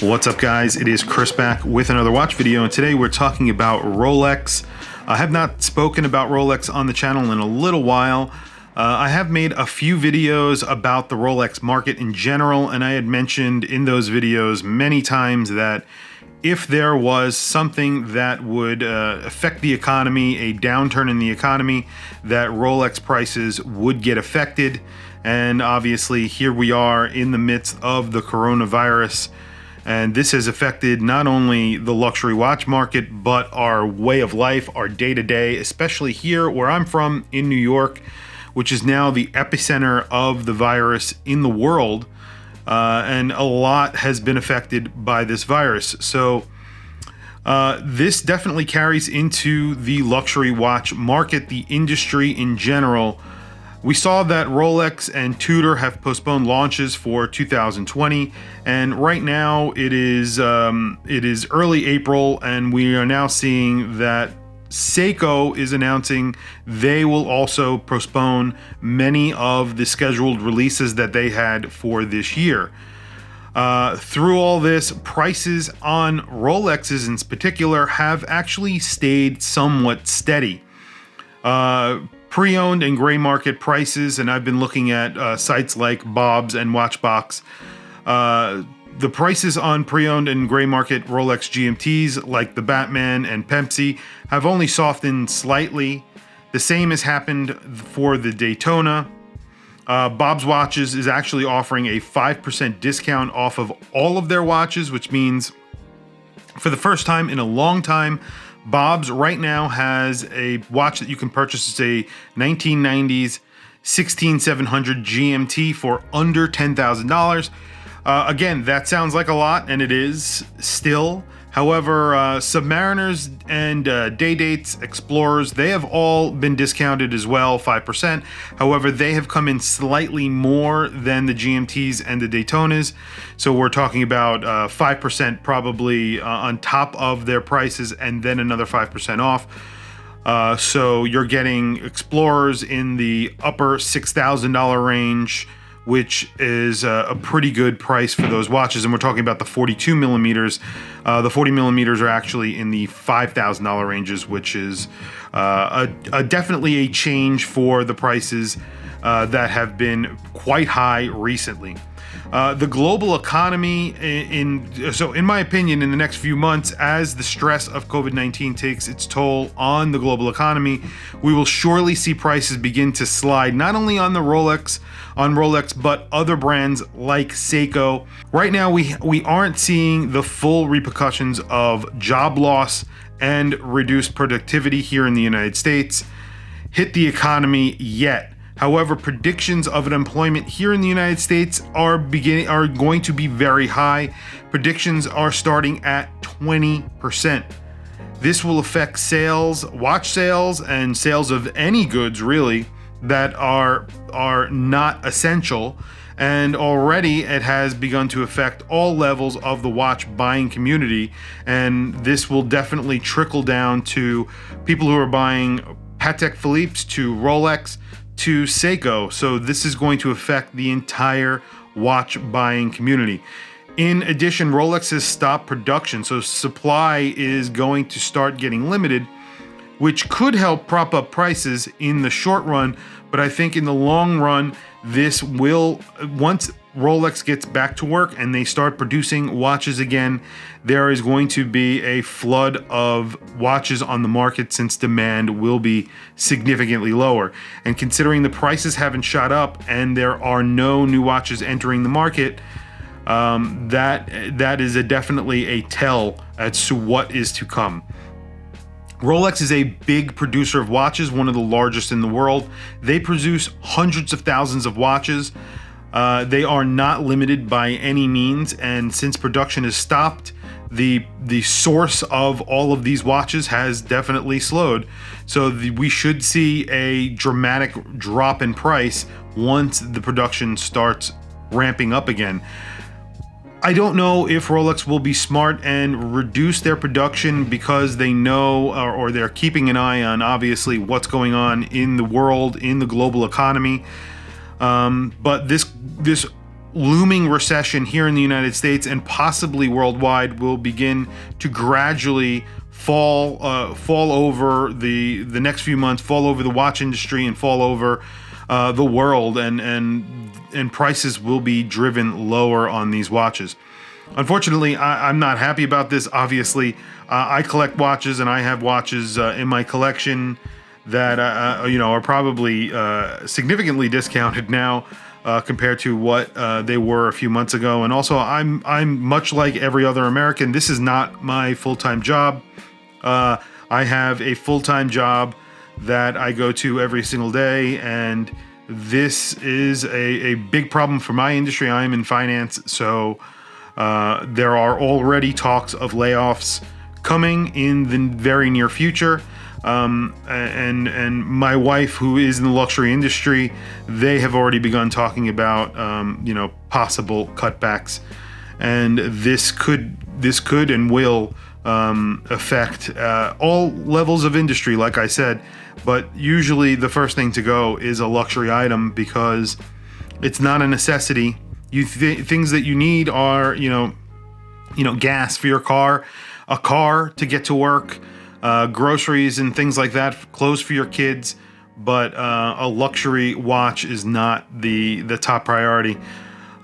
What's up, guys? It is Chris back with another watch video, and today we're talking about Rolex. I have not spoken about Rolex on the channel in a little while. I have made a few videos about the Rolex market in general, and I had mentioned in those videos many times that if there was something that would affect the economy, a downturn in the economy, that Rolex prices would get affected. And obviously here we are in the midst of the coronavirus, and this has affected not only the luxury watch market, but our way of life, our day-to-day, especially here where I'm from in New York, which is now the epicenter of the virus in the world. And a lot has been affected by this virus. So this definitely carries into the luxury watch market, the industry in general. We saw that Rolex and Tudor have postponed launches for 2020, and right now it is early April, and we are now seeing that Seiko is announcing they will also postpone many of the scheduled releases that they had for this year. Through all this, prices on Rolexes in particular have actually stayed somewhat steady. Pre-owned and gray market prices, and I've been looking at sites like Bob's and Watchbox. The prices on pre-owned and gray market Rolex GMTs like the Batman and Pepsi have only softened slightly. The same has happened for the Daytona. Bob's Watches is actually offering a 5% discount off of all of their watches, which means for the first time in a long time, Bob's right now has a watch that you can purchase. It's a 1990s 16700 GMT for under $10,000. Again, that sounds like a lot, and it is still. However, Submariners and Day Dates, Explorers, they have all been discounted as well, 5%. However, they have come in slightly more than the GMTs and the Daytonas. So we're talking about 5% probably on top of their prices, and then another 5% off. So you're getting Explorers in the upper $6,000 range, which is a pretty good price for those watches. And we're talking about the 42 millimeters. The 40 millimeters are actually in the $5,000 ranges, which is definitely a change for the prices that have been quite high recently. The global economy, in my opinion, in the next few months, as the stress of COVID-19 takes its toll on the global economy, we will surely see prices begin to slide, not only on Rolex, but other brands like Seiko. Right now, we aren't seeing the full repercussions of job loss and reduced productivity here in the United States hit the economy yet. However, predictions of unemployment here in the United States are going to be very high. Predictions are starting at 20%. This will affect sales, watch sales, and sales of any goods really that are not essential. And already it has begun to affect all levels of the watch buying community. And this will definitely trickle down to people who are buying Patek Philippe's, to Rolex, to Seiko. So this is going to affect the entire watch buying community. In addition, Rolex has stopped production, so supply is going to start getting limited, which could help prop up prices in the short run. But I think in the long run, this will, once Rolex gets back to work and they start producing watches again, there is going to be a flood of watches on the market, since demand will be significantly lower. And considering the prices haven't shot up and there are no new watches entering the market, that is definitely a tell as to what is to come. Rolex is a big producer of watches, one of the largest in the world. They produce hundreds of thousands of watches. They are not limited by any means, and since production has stopped, the source of all of these watches has definitely slowed. So we should see a dramatic drop in price once the production starts ramping up again. I don't know if Rolex will be smart and reduce their production because they know, or they're keeping an eye on, obviously, what's going on in the world, in the global economy. But this looming recession here in the United States and possibly worldwide will begin to gradually fall over the next few months, fall over the watch industry and fall over the world, and prices will be driven lower on these watches. Unfortunately, I'm not happy about this. Obviously, I collect watches, and I have watches in my collection that are probably significantly discounted now compared to what they were a few months ago. And also, I'm much like every other American. This is not my full-time job. I have a full-time job that I go to every single day, and this is a big problem for my industry. I am in finance, so there are already talks of layoffs coming in the very near future. And my wife, who is in the luxury industry, they have already begun talking about possible cutbacks, and this could and will affect all levels of industry, like I said. But usually the first thing to go is a luxury item because it's not a necessity. Things that you need are gas for your car, a car to get to work, groceries and things like that, clothes for your kids. But a luxury watch is not the top priority.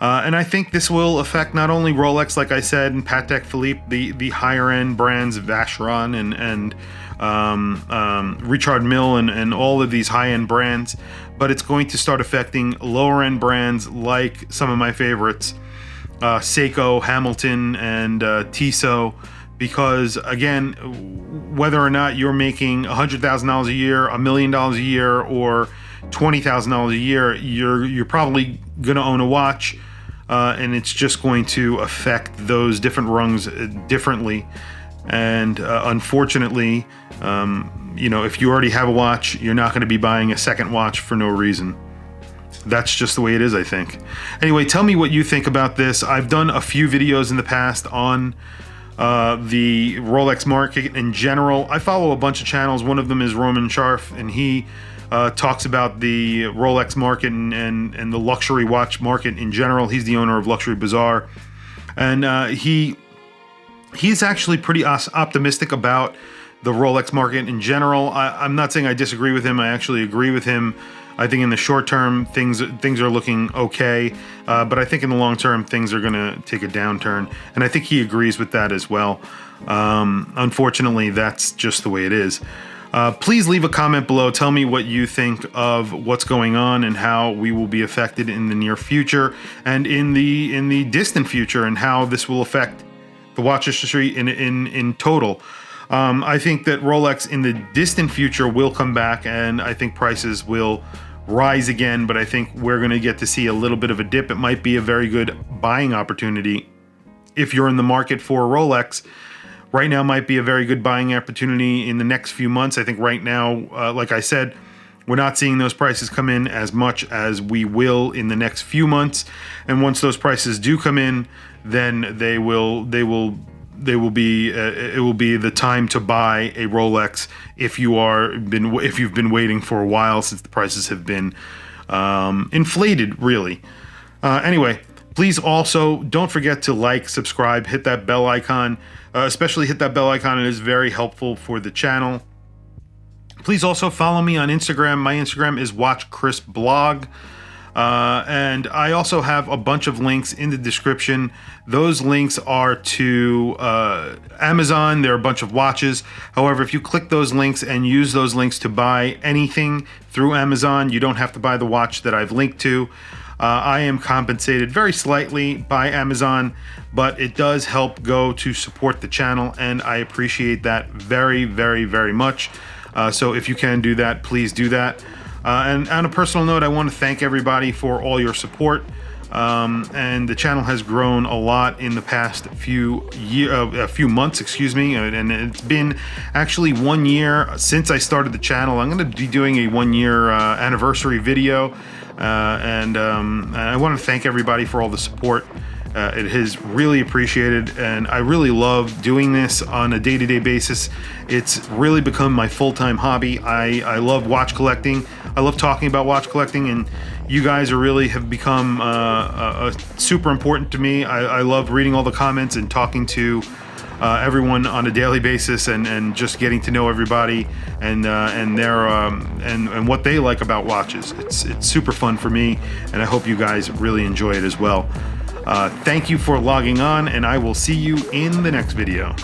And I think this will affect not only Rolex, like I said, and Patek Philippe, the higher end brands, Vacheron and Richard Mille and all of these high end brands, but it's going to start affecting lower end brands like some of my favorites, Seiko, Hamilton, and Tissot, because again, whether or not you're making $100,000 a year, $1 million a year, or $20,000 a year, you're probably going to own a watch. And it's just going to affect those different rungs differently. And unfortunately, if you already have a watch, you're not going to be buying a second watch for no reason. That's just the way it is, I think. Anyway, tell me what you think about this. I've done a few videos in the past on the Rolex market in general. I follow a bunch of channels. One of them is Roman Scharf, and he talks about the Rolex market and the luxury watch market in general. He's the owner of Luxury Bazaar, and he's actually pretty optimistic about the Rolex market in general. I'm not saying I disagree with him. I actually agree with him. I think in the short term things are looking okay, but I think in the long term things are going to take a downturn, and I think he agrees with that as well. Unfortunately, that's just the way it is. Please leave a comment below. Tell me what you think of what's going on and how we will be affected in the near future and in the distant future, and how this will affect the watch industry in total. I think that Rolex in the distant future will come back, and I think prices will rise again, but I think we're going to get to see a little bit of a dip. It might be a very good buying opportunity if you're in the market for Rolex. Right now might be a very good buying opportunity in the next few months. I think right now, like I said, we're not seeing those prices come in as much as we will in the next few months. And once those prices do come in, then it will be the time to buy a Rolex if you've been waiting for a while, since the prices have been inflated, really. Anyway, please also don't forget to like, subscribe, hit that bell icon. Especially hit that bell icon. It is very helpful for the channel. Please also follow me on Instagram. My Instagram is WatchChrisBlog. And I also have a bunch of links in the description. Those links are to Amazon. There are a bunch of watches. However, if you click those links and use those links to buy anything through Amazon, you don't have to buy the watch that I've linked to. I am compensated very slightly by Amazon, but it does help go to support the channel, and I appreciate that very, very, very much. So if you can do that, please do that. And on a personal note, I want to thank everybody for all your support. And the channel has grown a lot in the past few months, and it's been actually 1 year since I started the channel. I'm going to be doing a 1 year anniversary video, and I want to thank everybody for all the support. It is really appreciated, and I really love doing this on a day-to-day basis. It's really become my full-time hobby. I love watch collecting. I love talking about watch collecting, and you guys really have become super important to me. I love reading all the comments and talking to everyone on a daily basis, and just getting to know everybody and their and what they like about watches. It's super fun for me, and I hope you guys really enjoy it as well. Thank you for logging on, and I will see you in the next video.